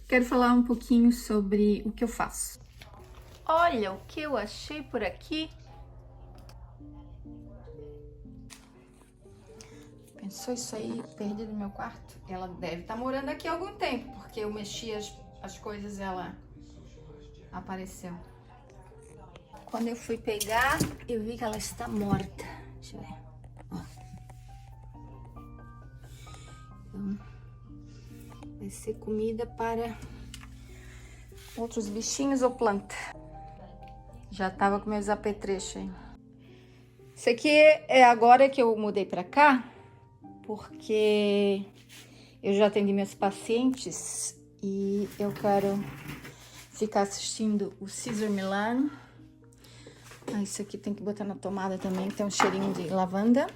Quero falar um pouquinho sobre o que eu faço. Olha o que eu achei por aqui. Pensou isso aí perdido no meu quarto? Ela deve estar morando aqui há algum tempo, porque eu mexi as coisas e ela apareceu. Quando eu fui pegar, eu vi que ela está morta. Deixa eu ver. Ó. Então, vai ser comida para outros bichinhos ou planta. Já tava com meus apetrechos aí. Isso aqui é agora que eu mudei pra cá, porque eu já atendi meus pacientes e eu quero ficar assistindo o Cesar Millan. Ah, isso aqui tem que botar na tomada também, tem um cheirinho de lavanda.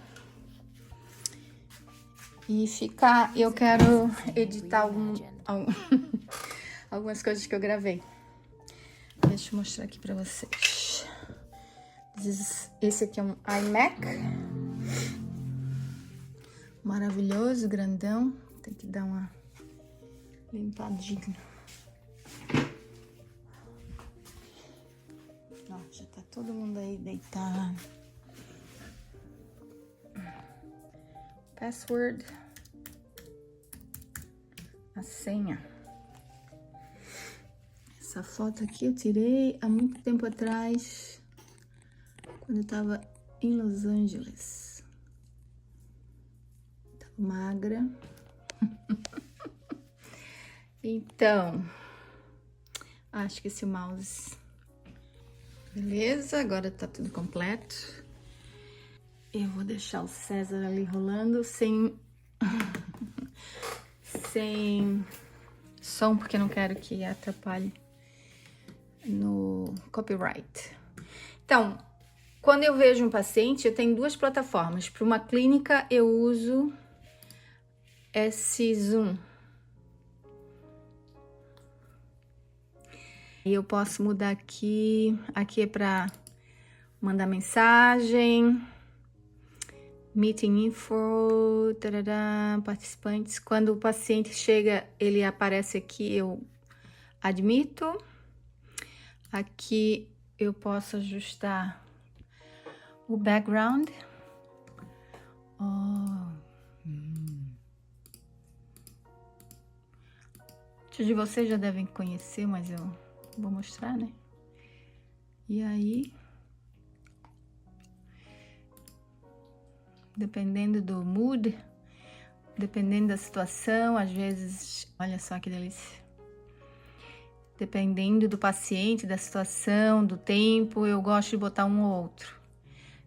E ficar, eu quero editar algumas coisas que eu gravei. Deixa eu mostrar aqui pra vocês. Esse aqui é um iMac. Maravilhoso, grandão. Tem que dar uma limpadinha. Ó, já tá todo mundo aí deitado. Password. A senha. Essa foto aqui eu tirei há muito tempo atrás, quando eu tava em Los Angeles. Tava magra. Então, acho que esse mouse... Beleza, agora tá tudo completo. Eu vou deixar o César ali rolando sem som, porque não quero que atrapalhe no copyright. Então, quando eu vejo um paciente, eu tenho duas plataformas. Para uma clínica, eu uso esse Zoom. E eu posso mudar aqui. Aqui é para mandar mensagem, meeting info, tarará, participantes. Quando o paciente chega, ele aparece aqui, eu admito. Aqui eu posso ajustar o background. Muitos de vocês já devem conhecer, mas eu vou mostrar, né? E aí, dependendo do mood, dependendo da situação, às vezes, olha só que delícia. Dependendo do paciente, da situação, do tempo, eu gosto de botar um ou outro.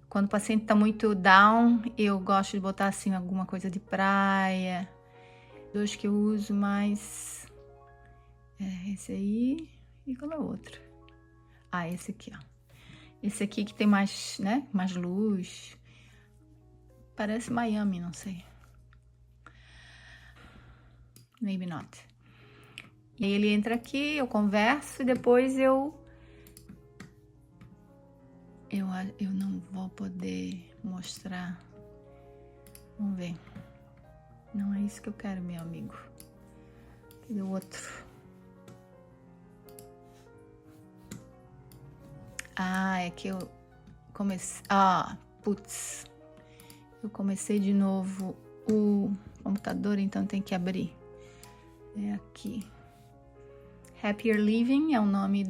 Quando o paciente tá muito down, eu gosto de botar assim alguma coisa de praia. Dois que eu uso mais é esse aí e qual é o outro? Ah, esse aqui, ó. Esse aqui que tem mais, né, mais luz. Parece Miami, não sei. Maybe not. E aí ele entra aqui, eu converso e depois eu não vou poder mostrar. Vamos ver. Não é isso que eu quero, meu amigo. Cadê o outro? Ah, é que eu comecei... Ah, putz. Eu comecei de novo o computador, então tem que abrir. É aqui. Happier Living é o nome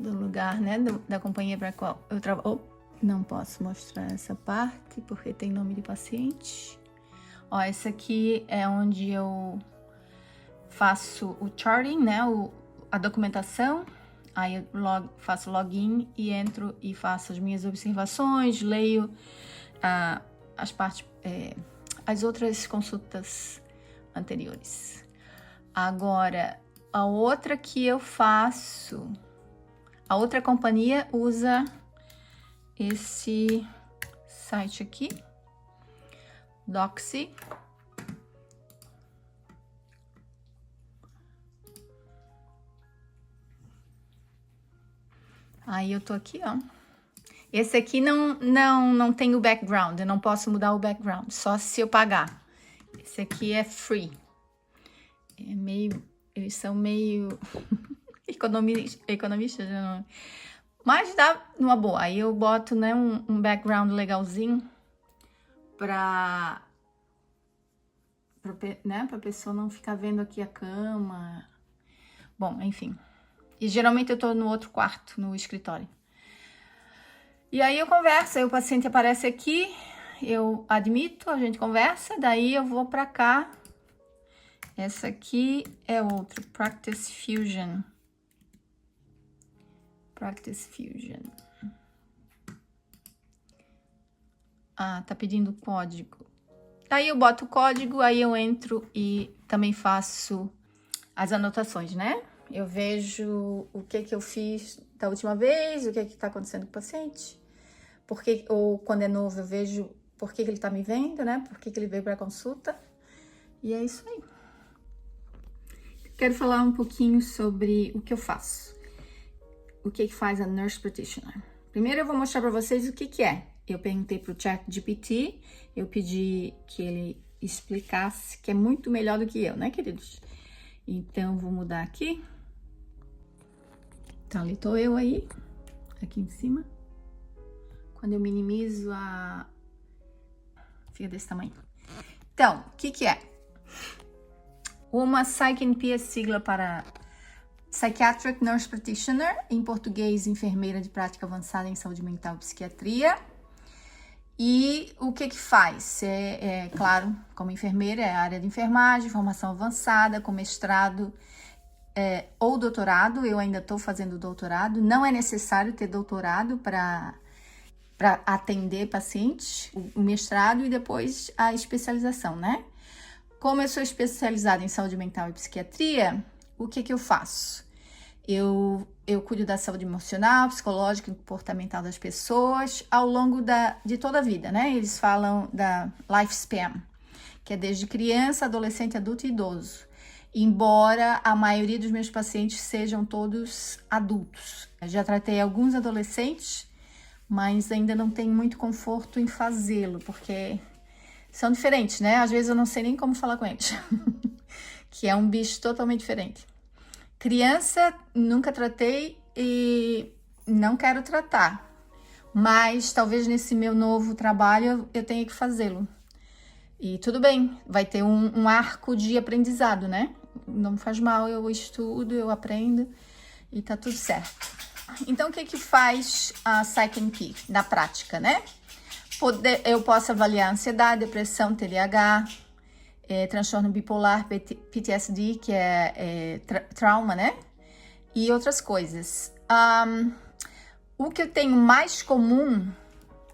do lugar, né? Da companhia para qual eu trabalho. Oh, não posso mostrar essa parte porque tem nome de paciente. Ó, esse aqui é onde eu faço o charting, né? A documentação. Aí eu faço login e entro e faço as minhas observações, leio as partes, as outras consultas anteriores. Agora, a outra que eu faço, a outra companhia usa esse site aqui, Doxy. Aí eu tô aqui, ó. Esse aqui não tem o background, eu não posso mudar o background, só se eu pagar. Esse aqui é free. eles são meio economistas, não. Mas dá numa boa. Aí eu boto, né, um background legalzinho pra pessoa não ficar vendo aqui a cama. Bom, enfim. E geralmente eu tô no outro quarto, no escritório. E aí eu converso, aí o paciente aparece aqui, eu admito, a gente conversa, daí eu vou pra cá. Essa aqui é outro, Practice Fusion. Practice Fusion. Ah, tá pedindo código. Daí eu boto o código, aí eu entro e também faço as anotações, né? Eu vejo o que eu fiz da última vez, o que tá acontecendo com o paciente. Ou quando é novo, eu vejo por que ele tá me vendo, né? Por que ele veio pra consulta. E é isso aí. Quero falar um pouquinho sobre o que eu faço. O que faz a Nurse Practitioner. Primeiro eu vou mostrar para vocês o que é. Eu perguntei pro ChatGPT, eu pedi que ele explicasse, que é muito melhor do que eu, né, queridos? Então, vou mudar aqui. Então, ali tô eu aí, aqui em cima. Quando eu minimizo fica desse tamanho. Então, o que é? Uma PsycNP é sigla para Psychiatric Nurse Practitioner, em português, enfermeira de prática avançada em saúde mental e psiquiatria. E o que faz? Claro, como enfermeira, é a área de enfermagem, formação avançada, com mestrado ou doutorado. Eu ainda estou fazendo doutorado. Não é necessário ter doutorado para atender pacientes, o mestrado e depois a especialização, né? Como eu sou especializada em saúde mental e psiquiatria, o que eu faço? Eu cuido da saúde emocional, psicológica e comportamental das pessoas ao longo de toda a vida, né? Eles falam da lifespan, que é desde criança, adolescente, adulto e idoso. Embora a maioria dos meus pacientes sejam todos adultos. Eu já tratei alguns adolescentes, mas ainda não tenho muito conforto em fazê-lo, porque são diferentes, né? Às vezes eu não sei nem como falar com eles, que é um bicho totalmente diferente. Criança, nunca tratei e não quero tratar, mas talvez nesse meu novo trabalho eu tenha que fazê-lo. E tudo bem, vai ter um arco de aprendizado, né? Não faz mal, eu estudo, eu aprendo e tá tudo certo. Então, o que faz a PsycNP na prática, né? Eu posso avaliar ansiedade, depressão, TDAH, transtorno bipolar, PTSD, que é trauma, né? E outras coisas. O que eu tenho mais comum,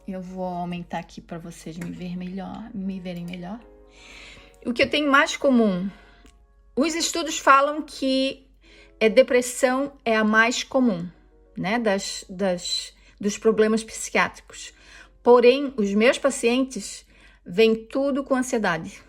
eu vou aumentar aqui para vocês me verem melhor. O que eu tenho mais comum, os estudos falam que depressão é a mais comum, né? Dos problemas psiquiátricos. Porém, os meus pacientes vêm tudo com ansiedade.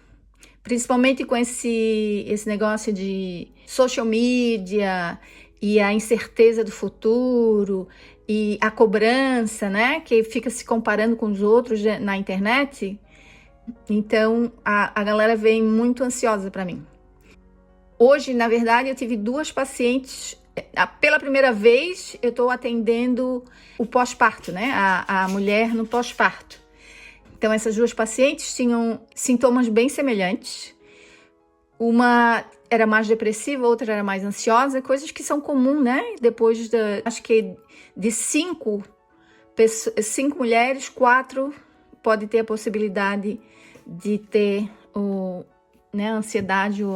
Principalmente com esse negócio de social media e a incerteza do futuro e a cobrança, né? Que fica se comparando com os outros na internet. Então, a galera vem muito ansiosa para mim. Hoje, na verdade, eu tive 2 pacientes. Pela primeira vez, eu estou atendendo o pós-parto, né? A mulher no pós-parto. Então, essas 2 pacientes tinham sintomas bem semelhantes. Uma era mais depressiva, outra era mais ansiosa, coisas que são comuns, né? Depois acho que de 5 mulheres, 4 pode ter a possibilidade de ter a ansiedade ou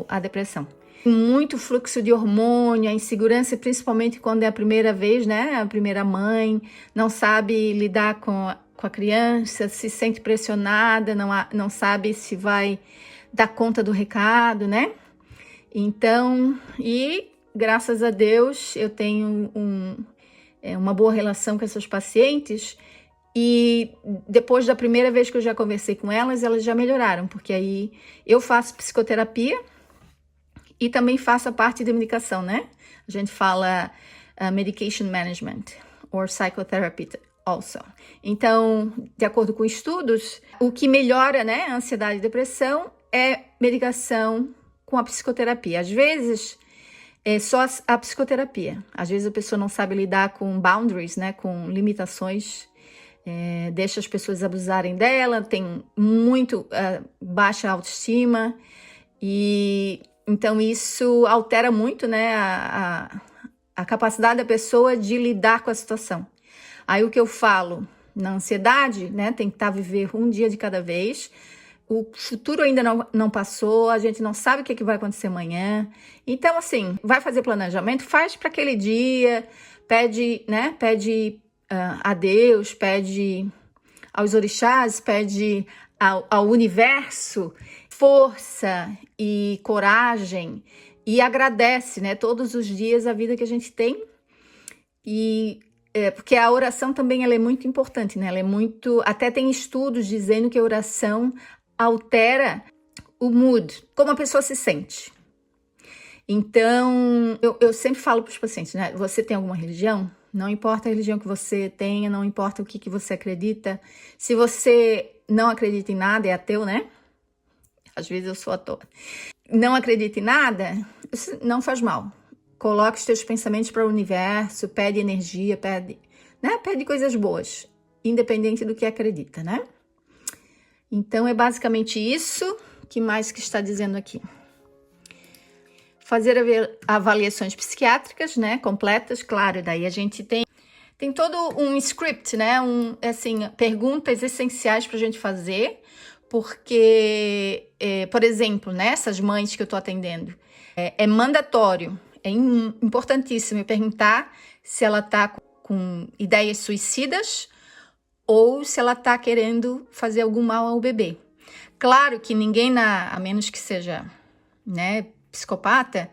a depressão. Muito fluxo de hormônio, a insegurança, principalmente quando é a primeira vez, né? A primeira mãe, não sabe lidar com a criança, se sente pressionada, não sabe se vai dar conta do recado, né? Então, e graças a Deus eu tenho uma boa relação com essas pacientes e depois da primeira vez que eu já conversei com elas já melhoraram, porque aí eu faço psicoterapia e também faço a parte de medicação, né? A gente fala medication management or psychotherapy also. Então, de acordo com estudos, o que melhora, né, a ansiedade e depressão é medicação com a psicoterapia. Às vezes, é só a psicoterapia. Às vezes a pessoa não sabe lidar com boundaries, né, com limitações, deixa as pessoas abusarem dela, tem muito baixa autoestima, e então isso altera muito, né, a capacidade da pessoa de lidar com a situação. Aí o que eu falo, na ansiedade, né, tentar viver um dia de cada vez. O futuro ainda não passou, a gente não sabe o que vai acontecer amanhã. Então, assim, vai fazer planejamento, faz para aquele dia, pede, né? Pede a Deus, pede aos orixás, pede ao universo força e coragem e agradece, né? Todos os dias a vida que a gente tem. E porque a oração também ela é muito importante, né? Ela é muito. Até tem estudos dizendo que a oração altera o mood, como a pessoa se sente. Então, eu sempre falo para os pacientes, né? Você tem alguma religião? Não importa a religião que você tenha, não importa o que você acredita. Se você não acredita em nada, é ateu, né? Às vezes eu sou ateu. Não acredita em nada, não faz mal. Coloca os teus pensamentos para o universo, pede energia, pede coisas boas, independente do que acredita, né? Então, é basicamente isso. Que mais que está dizendo aqui? Fazer avaliações psiquiátricas, né, completas, claro, daí a gente tem todo um script, né, perguntas essenciais para a gente fazer, porque, por exemplo, né, essas mães que eu estou atendendo, é mandatório, é importantíssimo eu perguntar se ela está com ideias suicidas ou se ela está querendo fazer algum mal ao bebê. Claro que ninguém, a menos que seja, né, psicopata,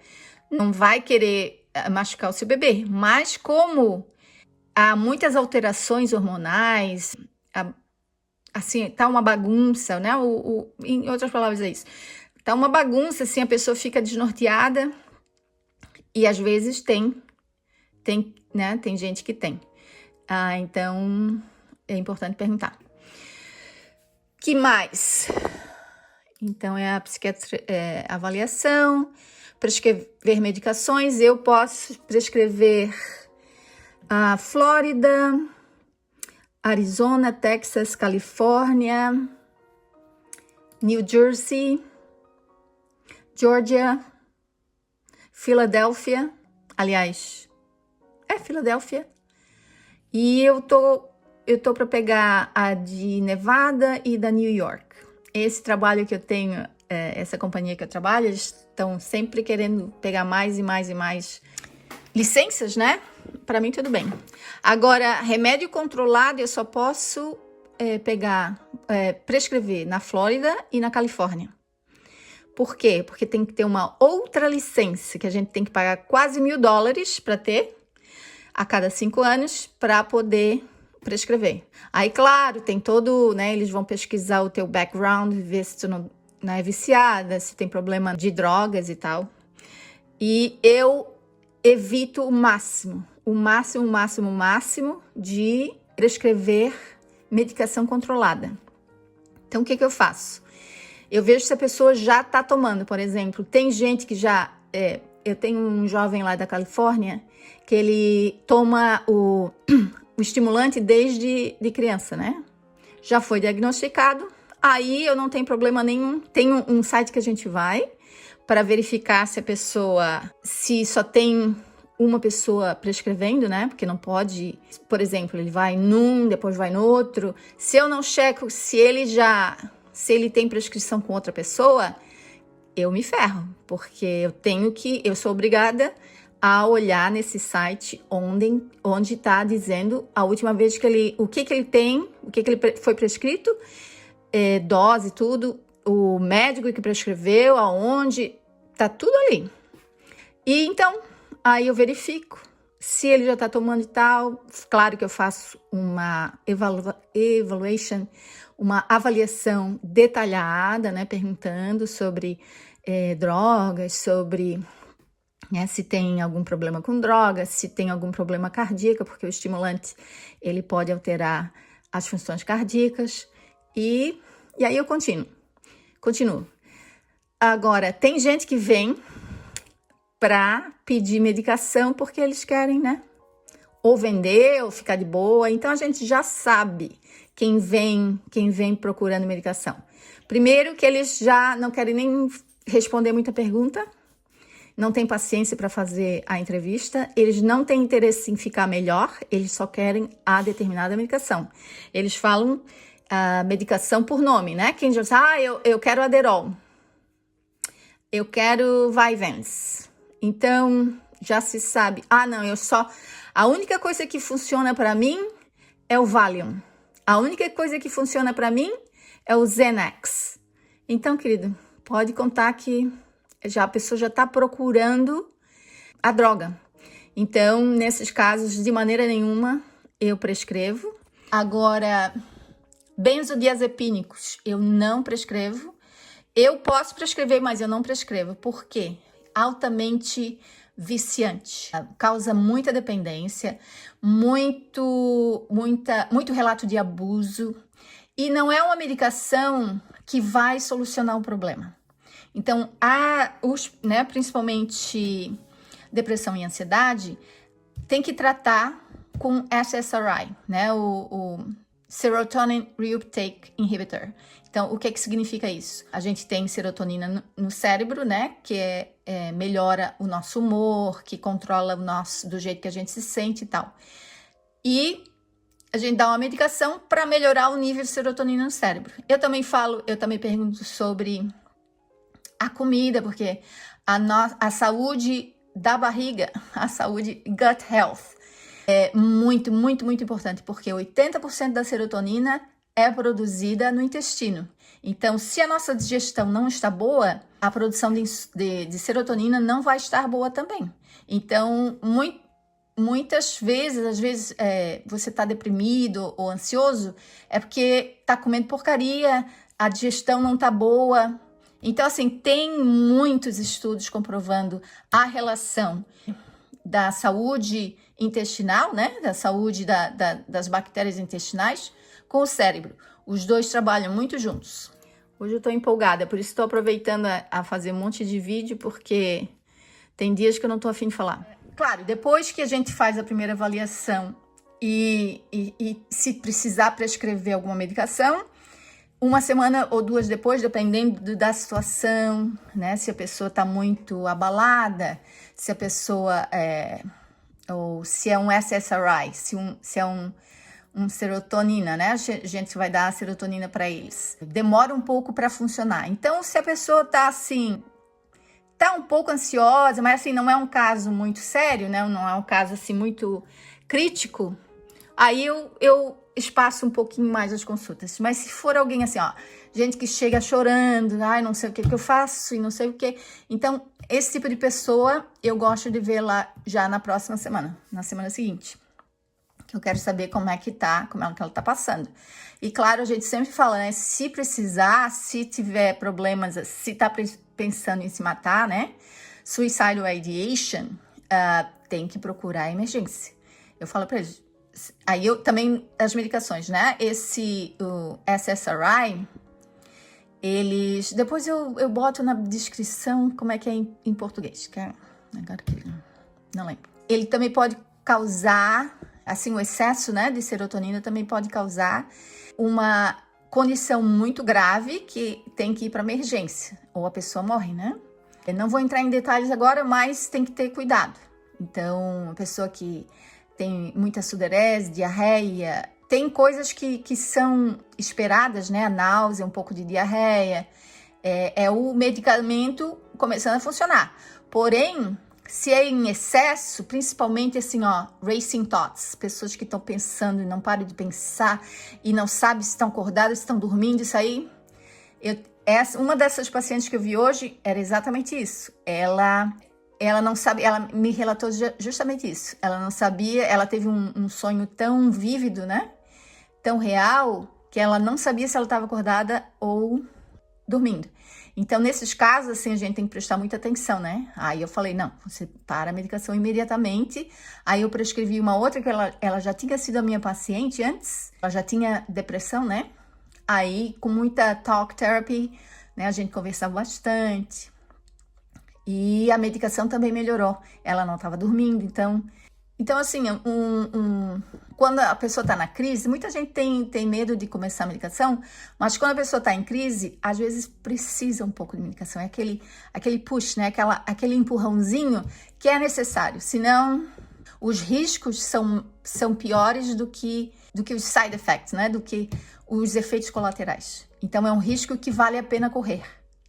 não vai querer machucar o seu bebê, mas como há muitas alterações hormonais, assim, tá uma bagunça, né, em outras palavras é isso, tá uma bagunça, assim, a pessoa fica desnorteada e às vezes tem gente que tem. Então, é importante perguntar. Que mais? Então, é a avaliação, prescrever medicações. Eu posso prescrever a Flórida, Arizona, Texas, Califórnia, New Jersey, Georgia, Filadélfia. Aliás, Filadélfia. E eu tô para pegar a de Nevada e da New York. Esse trabalho que eu tenho, essa companhia que eu trabalho, eles estão sempre querendo pegar mais e mais e mais licenças, né? Para mim, tudo bem. Agora, remédio controlado, eu só posso prescrever na Flórida e na Califórnia. Por quê? Porque tem que ter uma outra licença, que a gente tem que pagar quase $1.000 para ter, a cada 5 anos, para poder prescrever. Aí, claro, tem todo, né, eles vão pesquisar o teu background, ver se tu não é viciada, se tem problema de drogas e tal. E eu evito o máximo de prescrever medicação controlada. Então, o que eu faço? Eu vejo se a pessoa já está tomando, por exemplo. Tem gente que já... eu tenho um jovem lá da Califórnia que ele toma o estimulante desde de criança, né? Já foi diagnosticado, aí eu não tenho problema nenhum. Tem um site que a gente vai para verificar se a pessoa, se só tem uma pessoa prescrevendo, né? Porque não pode, por exemplo, ele vai num, depois vai no outro. Se eu não checo se ele tem prescrição com outra pessoa, eu me ferro, porque eu sou obrigada a olhar nesse site onde está dizendo a última vez o que ele tem, o que ele foi prescrito, dose, tudo, o médico que prescreveu, aonde, tá tudo ali. E então, aí eu verifico se ele já está tomando e tal. Claro que eu faço uma evaluation, uma avaliação detalhada, né, perguntando sobre drogas, sobre... se tem algum problema com drogas, se tem algum problema cardíaco, porque o estimulante ele pode alterar as funções cardíacas. E aí eu continuo. Agora, tem gente que vem para pedir medicação porque eles querem, né? Ou vender, ou ficar de boa. Então, a gente já sabe quem vem procurando medicação. Primeiro que eles já não querem nem responder muita pergunta, não tem paciência para fazer a entrevista, eles não têm interesse em ficar melhor, eles só querem a determinada medicação. Eles falam a medicação por nome, né? Quem diz, eu quero Adderall, eu quero Vyvanse. Então, já se sabe, a única coisa que funciona para mim é o Valium. A única coisa que funciona para mim é o Xanax. Então, querido, pode contar que a pessoa já está procurando a droga. Então, nesses casos, de maneira nenhuma, eu prescrevo. Agora, benzodiazepínicos, eu não prescrevo. Eu posso prescrever, mas eu não prescrevo. Por quê? Altamente viciante. Causa muita dependência, muito relato de abuso. E não é uma medicação que vai solucionar o problema. Então, principalmente depressão e ansiedade, tem que tratar com SSRI, né? O Serotonin Reuptake Inhibitor. Então, o que significa isso? A gente tem serotonina no cérebro, né? Que melhora o nosso humor, que controla do jeito que a gente se sente e tal. E a gente dá uma medicação para melhorar o nível de serotonina no cérebro. Eu também pergunto sobre a comida, porque a saúde da barriga, a saúde gut health, é muito, muito, muito importante, porque 80% da serotonina é produzida no intestino. Então, se a nossa digestão não está boa, a produção de serotonina não vai estar boa também. Então, muitas vezes, você está deprimido ou ansioso, é porque está comendo porcaria, a digestão não está boa. Então, assim, tem muitos estudos comprovando a relação da saúde intestinal, né? Da saúde das bactérias intestinais com o cérebro. Os dois trabalham muito juntos. Hoje eu estou empolgada, por isso estou aproveitando a fazer um monte de vídeo, porque tem dias que eu não estou afim de falar. Claro, depois que a gente faz a primeira avaliação e se precisar prescrever alguma medicação, uma semana ou duas depois, dependendo da situação, né? Se a pessoa está muito abalada, se a pessoa ou se é um SSRI, se é um serotonina, né? A gente vai dar a serotonina para eles. Demora um pouco para funcionar. Então, se a pessoa tá assim, tá um pouco ansiosa, mas assim, não é um caso muito sério, né? Não é um caso assim muito crítico, aí eu espaço um pouquinho mais as consultas. Mas se for alguém assim, gente que chega chorando, não sei o que eu faço e não sei o que. Então, esse tipo de pessoa, eu gosto de ver lá já na próxima semana, na semana seguinte. Eu quero saber como é que ela tá passando. E claro, a gente sempre fala, né? Se precisar, se tiver problemas, se tá pensando em se matar, né? Suicidal ideation, tem que procurar emergência. Eu falo pra eles. Aí eu também, as medicações, né? O SSRI, depois eu boto na descrição como é que é em português, que agora não lembro. Ele também pode causar, assim, o excesso, né, de serotonina também pode causar uma condição muito grave que tem que ir para emergência, ou a pessoa morre, né? Eu não vou entrar em detalhes agora, mas tem que ter cuidado. Então, a pessoa que tem muita sudorese, diarreia, tem coisas que são esperadas, né? A náusea, um pouco de diarreia, é o medicamento começando a funcionar. Porém, se é em excesso, principalmente assim, racing thoughts, pessoas que estão pensando e não param de pensar e não sabem se estão acordadas, se estão dormindo, isso aí. Uma dessas pacientes que eu vi hoje era exatamente isso. Ela não sabe, ela me relatou justamente isso. Ela não sabia, ela teve um sonho tão vívido, né? Tão real, que ela não sabia se ela estava acordada ou dormindo. Então, nesses casos, assim, a gente tem que prestar muita atenção, né? Aí eu falei, não, você para a medicação imediatamente. Aí eu prescrevi uma outra que ela já tinha sido a minha paciente antes. Ela já tinha depressão, né? Aí, com muita talk therapy, né? A gente conversava bastante. E a medicação também melhorou. Ela não estava dormindo, então assim, quando a pessoa está na crise, muita gente tem medo de começar a medicação, mas quando a pessoa está em crise, às vezes precisa um pouco de medicação. É aquele push, né? Aquele empurrãozinho que é necessário. Senão, os riscos são piores do que os side effects, né? Do que os efeitos colaterais. Então, é um risco que vale a pena correr,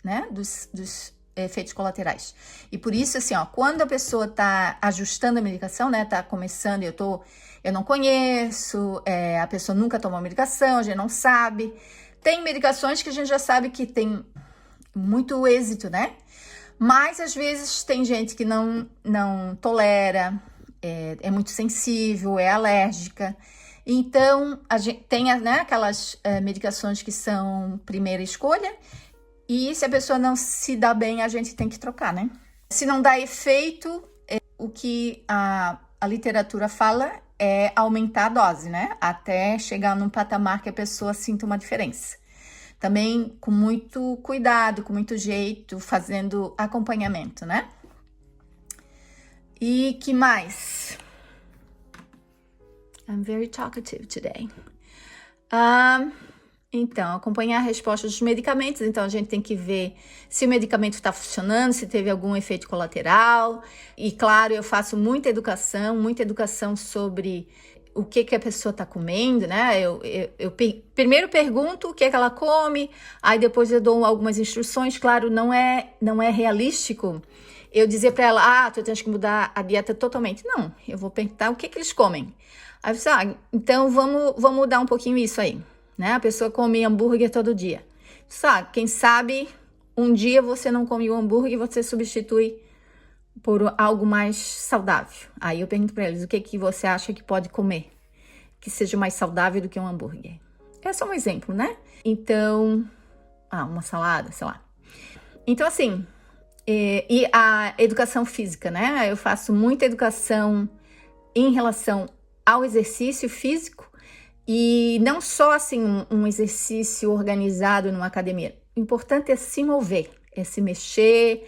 né? Dos efeitos colaterais. E por isso, assim, ó, quando a pessoa tá ajustando a medicação, né, tá começando, eu não conheço, a pessoa nunca tomou medicação, a gente não sabe. Tem medicações que a gente já sabe que tem muito êxito, né? Mas, às vezes, tem gente que não tolera, é muito sensível, é alérgica. Então, a gente tem, né, aquelas medicações que são primeira escolha. E se a pessoa não se dá bem, a gente tem que trocar, né? Se não dá efeito, o que a literatura fala é aumentar a dose, né? Até chegar num patamar que a pessoa sinta uma diferença. Também com muito cuidado, com muito jeito, fazendo acompanhamento, né? E que mais? I'm very talkative today. Então, acompanhar a resposta dos medicamentos. Então, a gente tem que ver se o medicamento está funcionando, se teve algum efeito colateral. E, claro, eu faço muita educação sobre o que a pessoa está comendo, né? Eu primeiro pergunto o que ela come, aí depois eu dou algumas instruções. Claro, não é realístico eu dizer para ela, tu tens que mudar a dieta totalmente. Não, eu vou perguntar o que eles comem. Aí você, então vamos mudar um pouquinho isso aí. Né? A pessoa come hambúrguer todo dia. Sabe, quem sabe um dia você não come o hambúrguer e você substitui por algo mais saudável. Aí eu pergunto para eles, o que você acha que pode comer que seja mais saudável do que um hambúrguer? É só um exemplo, né? Então, uma salada, sei lá. Então, assim, e a educação física, né? Eu faço muita educação em relação ao exercício físico. E não só assim um exercício organizado numa academia. O importante é se mover, é se mexer.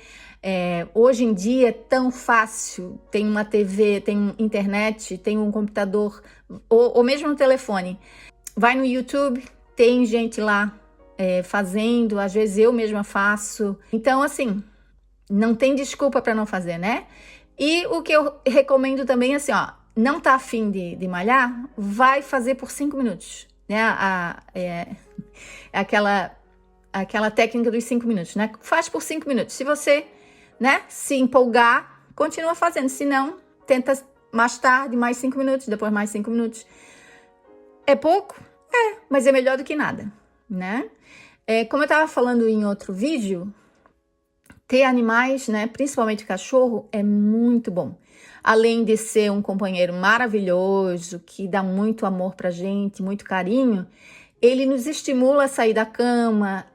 Hoje em dia é tão fácil. Tem uma TV, tem internet, tem um computador, ou mesmo um telefone. Vai no YouTube, tem gente lá fazendo, às vezes eu mesma faço. Então, assim, não tem desculpa para não fazer, né? E o que eu recomendo também é assim, não tá afim de malhar, vai fazer por 5 minutos, né? Aquela técnica dos 5 minutos, né? Faz por 5 minutos. Se você, né, se empolgar, continua fazendo. Se não, tenta mais tarde, mais 5 minutos, depois mais 5 minutos. É pouco? Mas é melhor do que nada, né? Como eu tava falando em outro vídeo, ter animais, né, principalmente cachorro, é muito bom. Além de ser um companheiro maravilhoso, que dá muito amor pra gente, muito carinho, ele nos estimula a sair da cama.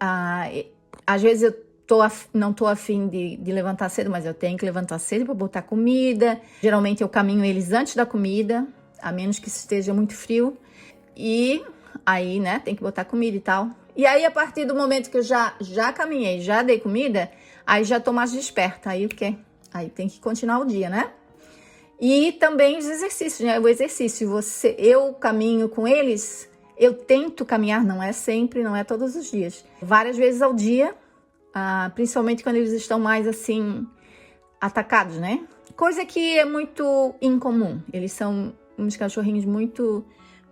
Às vezes eu não tô afim de levantar cedo, mas eu tenho que levantar cedo para botar comida. Geralmente eu caminho eles antes da comida, a menos que esteja muito frio. E aí, né, tem que botar comida e tal. E aí, a partir do momento que eu já caminhei, já dei comida, aí já tô mais desperta. Aí o quê? Aí tem que continuar o dia, né? E também os exercícios, né? O exercício, eu caminho com eles, eu tento caminhar, não é sempre, não é todos os dias. Várias vezes ao dia, principalmente quando eles estão mais, assim, atacados, né? Coisa que é muito incomum. Eles são uns cachorrinhos muito,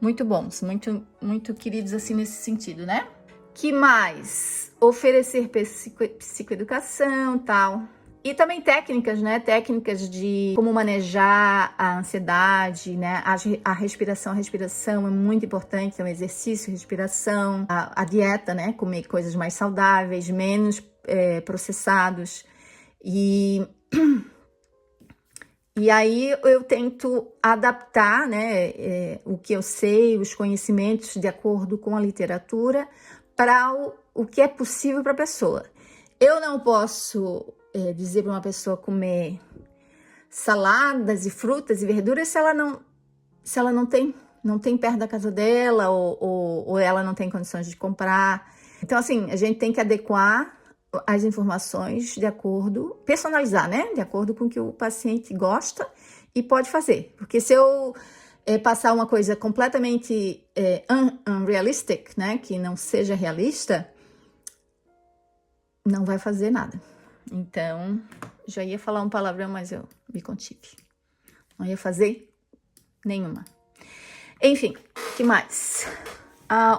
muito bons, muito, muito queridos, assim, nesse sentido, né? Que mais? Oferecer psicoeducação e tal. E também técnicas, né? Técnicas de como manejar a ansiedade, né? A respiração. A respiração é muito importante. Então, exercício, respiração, a dieta, né? Comer coisas mais saudáveis, menos processados. E aí eu tento adaptar, né? O que eu sei, os conhecimentos de acordo com a literatura para o que é possível para a pessoa. Eu não posso dizer para uma pessoa comer saladas e frutas e verduras se ela não tem perto da casa dela ou ela não tem condições de comprar. Então, assim, a gente tem que adequar as informações de acordo, personalizar, né? De acordo com o que o paciente gosta e pode fazer. Porque se eu passar uma coisa completamente unrealistic, né? Que não seja realista, não vai fazer nada. Então, já ia falar um palavrão, mas eu me contive. Não ia fazer nenhuma. Enfim, o que mais?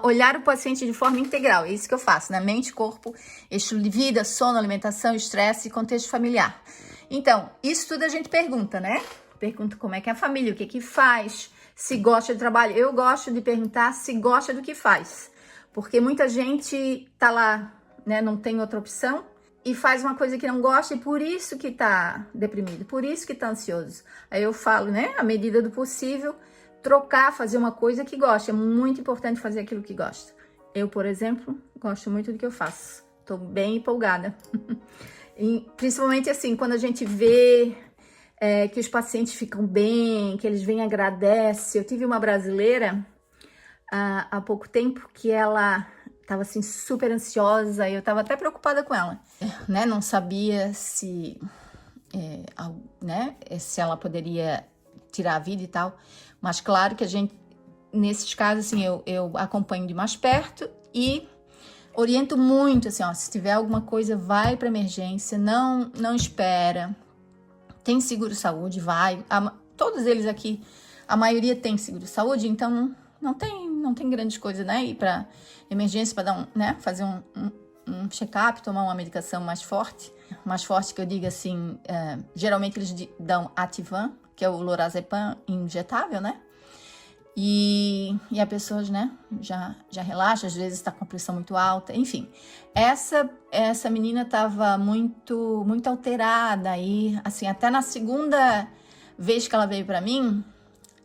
Olhar o paciente de forma integral, é isso que eu faço, né? Mente, corpo, estilo de vida, sono, alimentação, estresse e contexto familiar. Então, isso tudo a gente pergunta, né? Pergunta como é que é a família, o que que faz, se gosta de trabalho. Eu gosto de perguntar se gosta do que faz, porque muita gente tá lá, né? Não tem outra opção e faz uma coisa que não gosta e por isso que tá deprimido, por isso que tá ansioso. Aí eu falo, né? À medida do possível, trocar, fazer uma coisa que gosta. É muito importante fazer aquilo que gosta. Eu, por exemplo, gosto muito do que eu faço. Tô bem empolgada. E, principalmente assim, quando a gente vê que os pacientes ficam bem, que eles vêm e agradecem. Eu tive uma brasileira há pouco tempo que ela tava assim super ansiosa e eu tava até preocupada com ela, né? Não sabia se, né, se ela poderia tirar a vida e tal. Mas claro que a gente, nesses casos, assim, eu acompanho de mais perto e oriento muito, assim, ó, se tiver alguma coisa, vai para emergência, não espera. Tem seguro-saúde, vai. Todos eles aqui, a maioria tem seguro-saúde, então não tem grande coisa, né? Ir para emergência para dar né? Fazer um check-up, tomar uma medicação mais forte que eu diga assim, geralmente eles dão Ativan, que é o lorazepam injetável, né? E a pessoa, né, já relaxa, às vezes está com a pressão muito alta, enfim. Essa menina estava muito alterada e, assim, até na segunda vez que ela veio para mim,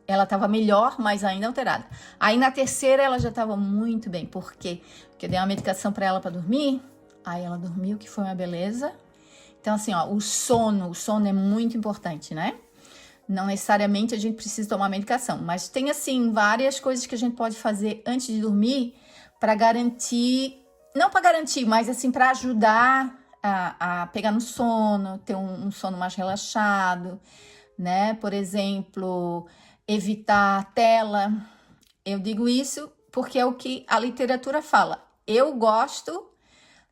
ela estava melhor, mas ainda alterada. Aí na terceira ela já estava muito bem, por quê? Porque eu dei uma medicação para ela para dormir, aí ela dormiu, que foi uma beleza. Então, assim, ó, o sono é muito importante, né? Não necessariamente a gente precisa tomar medicação, mas tem, assim, várias coisas que a gente pode fazer antes de dormir para garantir, não para garantir, mas, assim, para ajudar a pegar no sono, ter um sono mais relaxado, né? Por exemplo, evitar a tela. Eu digo isso porque é o que a literatura fala. Eu gosto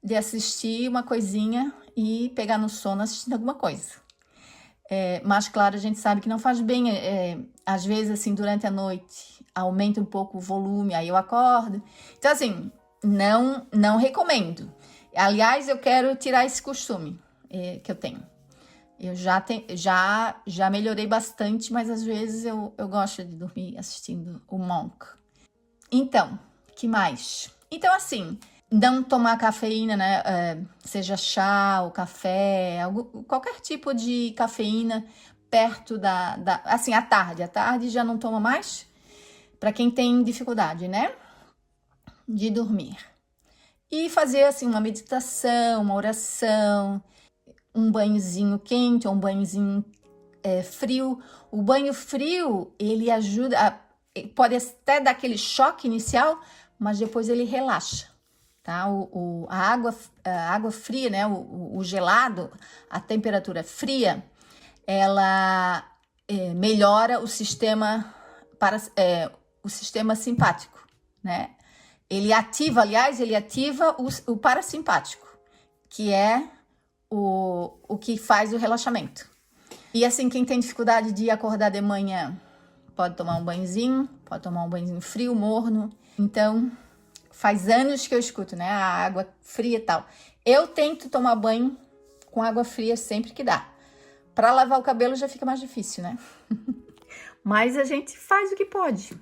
de assistir uma coisinha e pegar no sono assistindo alguma coisa. Mas, claro, a gente sabe que não faz bem. Às vezes, assim, durante a noite, aumenta um pouco o volume, aí eu acordo. Então, assim, não recomendo. Aliás, eu quero tirar esse costume que eu tenho. Eu já melhorei bastante, mas às vezes eu gosto de dormir assistindo o Monk. Então, que mais? Então, assim, não tomar cafeína, né? Seja chá ou café, qualquer tipo de cafeína perto assim, à tarde. À tarde já não toma mais, para quem tem dificuldade, né? De dormir. E fazer, assim, uma meditação, uma oração, um banhozinho quente ou um banhozinho frio. O banho frio, ele ajuda, pode até dar aquele choque inicial, mas depois ele relaxa, tá? A água fria, né? O gelado, a temperatura fria, ela melhora o sistema o sistema simpático, né? Ele ativa o parasimpático, que é o que faz o relaxamento. E assim, quem tem dificuldade de acordar de manhã, pode tomar um banhozinho frio, morno. Então, faz anos que eu escuto, né? A água fria e tal. Eu tento tomar banho com água fria sempre que dá. Para lavar o cabelo já fica mais difícil, né? Mas a gente faz o que pode.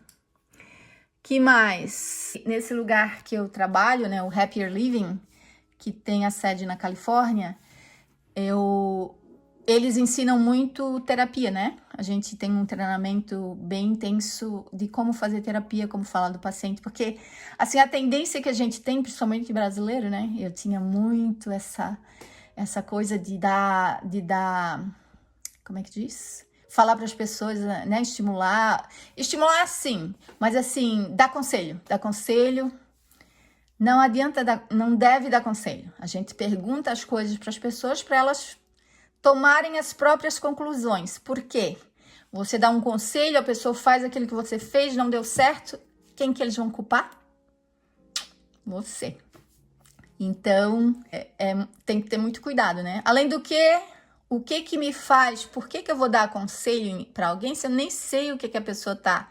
Que mais? Nesse lugar que eu trabalho, né? O Happier Living, que tem a sede na Califórnia, eles ensinam muito terapia, né? A gente tem um treinamento bem intenso de como fazer terapia, como falar do paciente, porque, assim, a tendência que a gente tem, principalmente brasileiro, né? Eu tinha muito essa coisa de dar, como é que diz? Falar para as pessoas, né? Estimular sim, mas assim, dar conselho, Não adianta não deve dar conselho. A gente pergunta as coisas para as pessoas para elas tomarem as próprias conclusões. Por quê? Você dá um conselho, a pessoa faz aquilo que você fez, não deu certo, quem que eles vão culpar? Você. Então, tem que ter muito cuidado, né? Além do que, o que me faz, por que eu vou dar conselho para alguém se eu nem sei o que a pessoa tá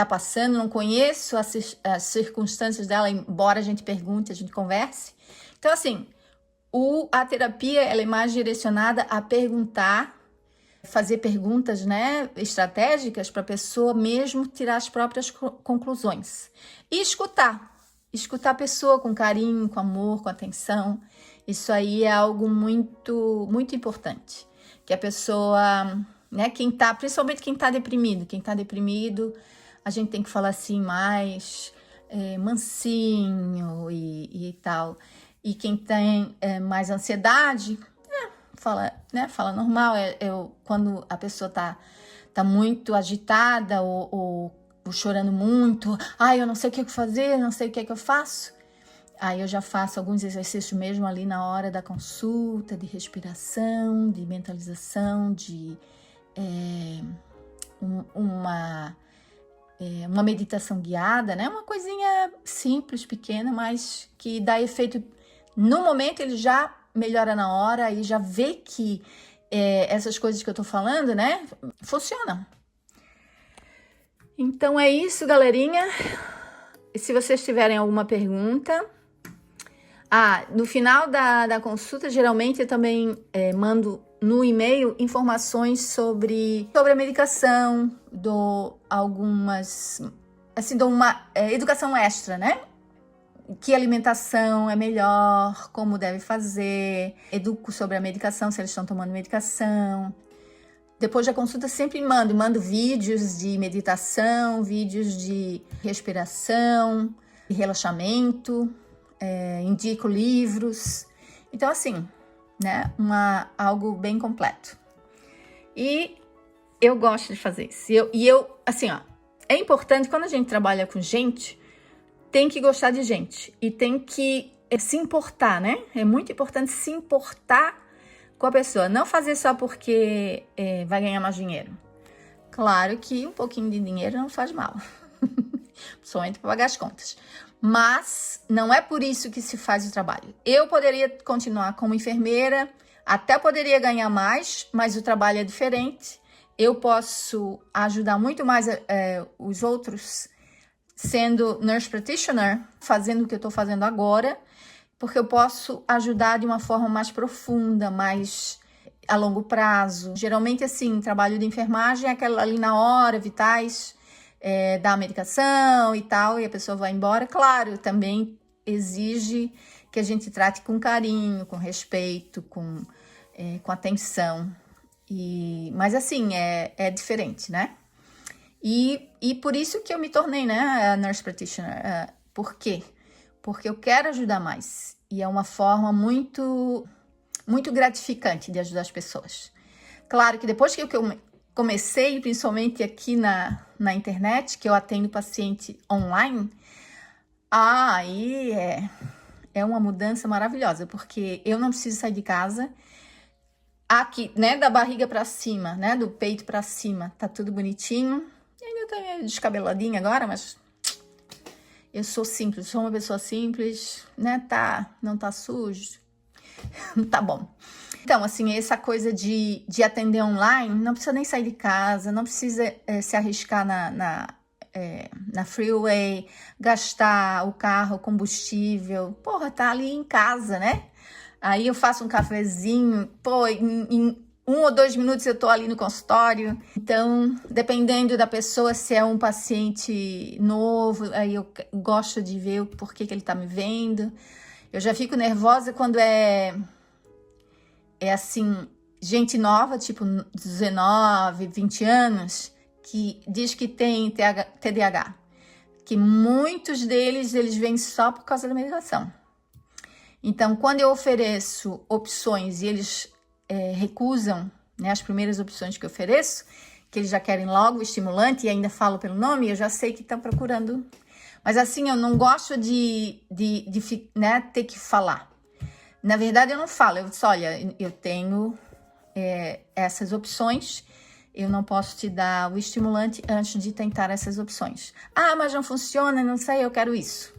passando, não conheço as circunstâncias dela, embora a gente pergunte, a gente converse. Então, assim, a terapia ela é mais direcionada a perguntar, fazer perguntas, né, estratégicas para a pessoa mesmo tirar as próprias conclusões. E escutar a pessoa com carinho, com amor, com atenção. Isso aí é algo muito, muito importante. Que a pessoa, né, principalmente quem tá deprimido, a gente tem que falar assim mais mansinho e tal. E quem tem mais ansiedade, fala normal. Quando a pessoa tá muito agitada ou chorando muito, eu não sei o que fazer, não sei o que eu faço. Aí eu já faço alguns exercícios mesmo ali na hora da consulta, de respiração, de mentalização, de uma meditação guiada, né? Uma coisinha simples, pequena, mas que dá efeito no momento. Ele já melhora na hora e já vê que essas coisas que eu tô falando, né, funcionam. Então é isso, galerinha. Se vocês tiverem alguma pergunta... no final da consulta, geralmente eu também mando no e-mail informações sobre a medicação, dou algumas... Assim, dou uma educação extra, né? Que alimentação é melhor, como deve fazer, educo sobre a medicação, se eles estão tomando medicação. Depois da consulta sempre mando vídeos de meditação, vídeos de respiração, de relaxamento, indico livros. Então, assim, né, algo bem completo. E eu gosto de fazer isso. Assim, é importante quando a gente trabalha com gente, tem que gostar de gente e tem que se importar, né? É muito importante se importar com a pessoa. Não fazer só porque vai ganhar mais dinheiro. Claro que um pouquinho de dinheiro não faz mal. Principalmente para pagar as contas. Mas não é por isso que se faz o trabalho. Eu poderia continuar como enfermeira, até poderia ganhar mais, mas o trabalho é diferente. Eu posso ajudar muito mais os outros sendo nurse practitioner, fazendo o que eu estou fazendo agora, porque eu posso ajudar de uma forma mais profunda, mais a longo prazo. Geralmente, assim, trabalho de enfermagem é aquela ali na hora, vitais, da medicação e tal, e a pessoa vai embora. Claro, também exige que a gente trate com carinho, com respeito, com atenção. Mas, assim, é diferente, né? E por isso que eu me tornei, né, a nurse practitioner. Por quê? Porque eu quero ajudar mais. E é uma forma muito, muito gratificante de ajudar as pessoas. Claro que depois que eu comecei, principalmente aqui na internet, que eu atendo paciente online, aí é uma mudança maravilhosa, porque eu não preciso sair de casa. Aqui, né, da barriga para cima, né, do peito para cima, tá tudo bonitinho. Ainda tô meio descabeladinha agora, mas eu sou simples, sou uma pessoa simples, né, não tá sujo, tá bom. Então, assim, essa coisa de atender online, não precisa nem sair de casa, não precisa se arriscar na freeway, gastar o carro, combustível, porra, tá ali em casa, né? Aí eu faço um cafezinho, em 1 ou 2 minutos eu tô ali no consultório. Então, dependendo da pessoa, se é um paciente novo, aí eu gosto de ver o porquê que ele tá me vendo. Eu já fico nervosa quando é assim, gente nova, tipo 19, 20 anos, que diz que tem TDAH. Que muitos deles vêm só por causa da medicação. Então, quando eu ofereço opções e eles recusam, né, as primeiras opções que eu ofereço, que eles já querem logo o estimulante e ainda falo pelo nome, eu já sei que estão procurando Mas assim, eu não gosto né, ter que falar. Na verdade, eu não falo. Eu disse, olha, eu tenho essas opções. Eu não posso te dar o estimulante antes de tentar essas opções. Ah, mas não funciona, não sei, eu quero isso.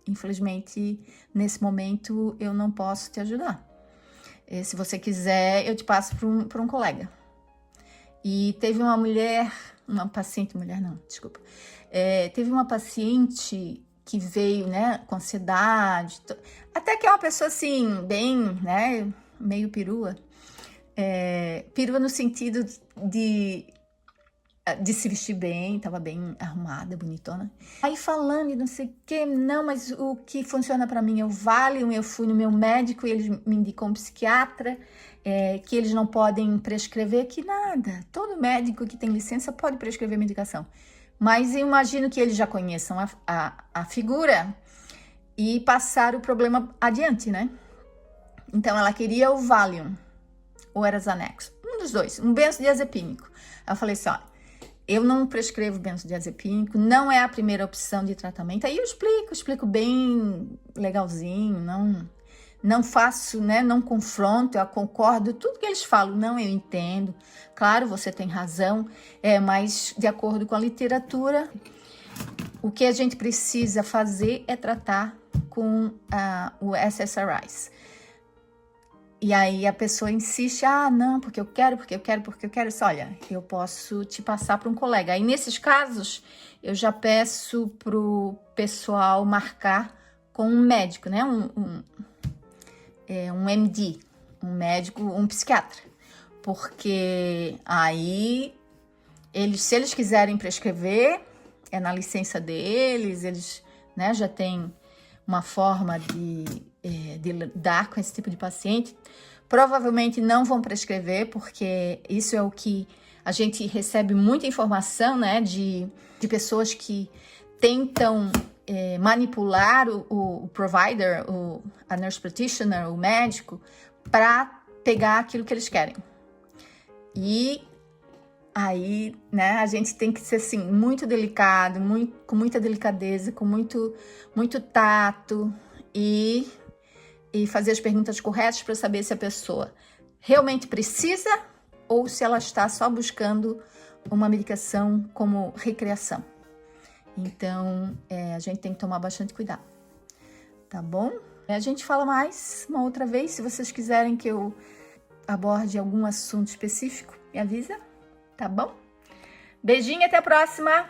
Infelizmente, nesse momento, eu não posso te ajudar. Se você quiser, eu te passo para um colega. E teve uma teve uma paciente que veio, né, com ansiedade, até que é uma pessoa assim, bem, né, meio perua. Perua no sentido de se vestir bem, tava bem arrumada, bonitona. Aí falando e não sei o que, não, mas o que funciona para mim é o Valium. Eu fui no meu médico e ele me indicou um psiquiatra, que eles não podem prescrever, que nada. Todo médico que tem licença pode prescrever medicação. Mas eu imagino que eles já conheçam a figura e passaram o problema adiante, né? Então ela queria o Valium, ou era Xanax, um dos dois, um benzodiazepínico. Eu falei assim, olha, eu não prescrevo benzodiazepínico, não é a primeira opção de tratamento. Aí eu explico bem legalzinho, não faço, né, não confronto, eu concordo, tudo que eles falam, não, eu entendo. Claro, você tem razão, mas de acordo com a literatura, o que a gente precisa fazer é tratar com o SSRIs. E aí a pessoa insiste, não, porque eu quero. Isso, olha, eu posso te passar para um colega. Aí nesses casos, eu já peço pro pessoal marcar com um médico, né? Um MD, um médico, um psiquiatra. Porque aí, se eles quiserem prescrever, é na licença deles, eles, né, já têm uma forma de lidar com esse tipo de paciente. Provavelmente não vão prescrever, porque isso é o que a gente recebe muita informação, né, de pessoas que tentam manipular o provider, a nurse practitioner, o médico, para pegar aquilo que eles querem. E aí, né, a gente tem que ser assim, muito delicado, com muita delicadeza, com muito tato e fazer as perguntas corretas para saber se a pessoa realmente precisa ou se ela está só buscando uma medicação como recreação. Então, a gente tem que tomar bastante cuidado, tá bom? A gente fala mais uma outra vez. Se vocês quiserem que eu aborde algum assunto específico, me avisa, tá bom? Beijinho, até a próxima!